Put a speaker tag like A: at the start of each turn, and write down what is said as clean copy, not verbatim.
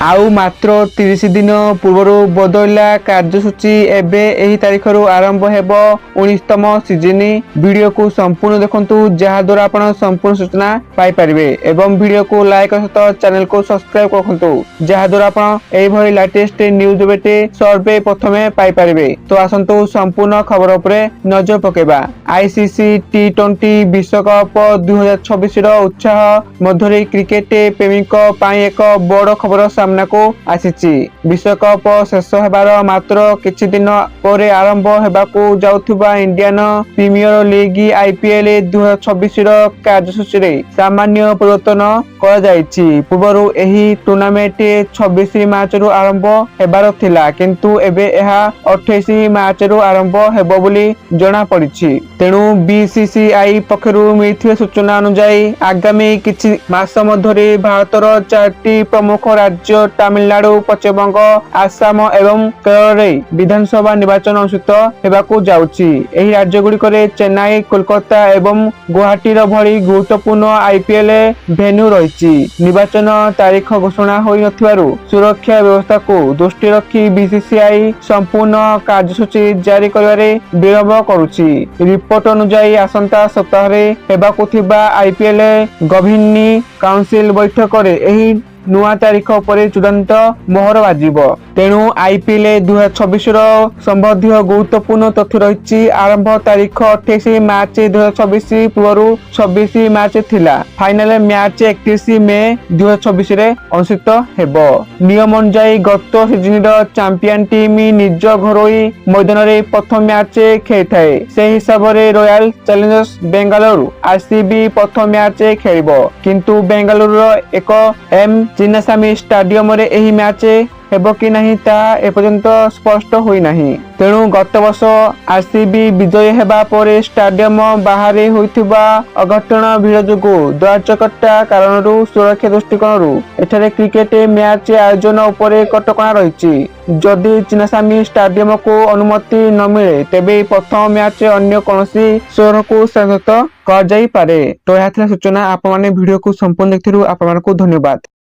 A: आउ मात्र 30 दिन पूर्व बदलला कार्यसूची एबे एही तारिखरु आरंभ हेबो 19तम सीजन। वीडियो को संपूर्ण देखंतु जहा द्वारा आपण संपूर्ण सूचना पाई परिबे एवं वीडियो को लाइक सहित चैनल को सब्सक्राइब करखंतु जहा द्वारा आपण एही भई लेटेस्ट न्यूज बेटे सर्वे प्रथमे पाई परिबे। तो आसंतु संपूर्ण खबर उपरे नजर पकेबा। आईसीसी टी20 विश्वकप 2026 रो उत्साह मध्यरे क्रिकेट प्रेमीक पाई एक बड़ खबर सामना को आसीची। विश्वकप शेष हेबार मात्र किछि दिन पर आरंभ हेबाकू जाउथुबा इंडियन प्रीमियर लीग आईपीएल 2026 रो कार्यसूची रे सामान्य परिवर्तन करा जायछि। पूर्वरु एही टूर्नामेंट 26 मार्च रु आरंभ हेबार थिला किंतु एबे एहा 28 मार्च रु आरंभ हेबो बोली जणा पड़िछि। तेणु बीसीसीआई पक्षरु मिथिया सूचना अनुसार आगामी किछि मास मध्यरे भारतर 4टी प्रमुख राज्य तमिलनाडु, पश्चिम बंग, आसाम एवं केरल रे विधानसभा निर्वाचन अनुष्ठित हेबाकू जाउछि। एही राज्य गुडी करे चेन्नई, कोलकाता एवं गुवाहाटी रो भली गुरुत्वपूर्ण आईपीएल भेन्यू रहिछि। निर्वाचन तारीख घोषणा होई नथिबारु सुरक्षा व्यवस्था को दृष्टि रखी बीसीसीआई संपूर्ण कार्यसूची जारी करिवारे विलंब करूछि। रिपोर्ट अनुसार आसंता सप्ताह रे हेबाकू थिबा आईपीएल गवर्निंग काउंसिल बैठक रे एही नुआ तारीख पर चूड़ांत मोहर बाजिबो। तेणु आईपीएल 2026 रो संबंधित गुरुत्वपूर्ण तथ्य रही। आरंभ तारीख 28 मार्च 2026 पूर्व 26 मार्च थिला। फाइनल मैच 31 मे 2026 रे अनुष्ठित हेबो। नियम अनुसार गत सीजन रो चैंपियन टीम निज घरोई मैदान रे प्रथम मैच खेलिथाए। से हिसाब रे रॉयल चैलेंजर्स बेंगालुरु आरसीबी प्रथम मैच खेलिबो किंतु बेंगालुरु रो एक एम चिन्नास्वामी स्टेडियम रे एही मैच हेबो कि नहीं ता एपर्यंत स्पष्ट होई नहीं। तेणु गत वर्ष आरसीबी विजय हेबा परे स्टेडियम बाहरे होइथिबा अघटन भीड़ जोगु द्वारचकटा कारणरू सुरक्षा दृष्टिकोणरू एठारे क्रिकेट मैच आयोजन उपरे कटकणा रहिछि। जदि चिन्नास्वामी स्टेडियम को अनुमति न मिले तेबे प्रथम मैच अन्य कोनोसी शहर को स्थानांतरित कर जाई पारे। तो यह सूचना आप माने वीडियो को संपूर्ण देखथिरु आप मानकु धन्यवाद।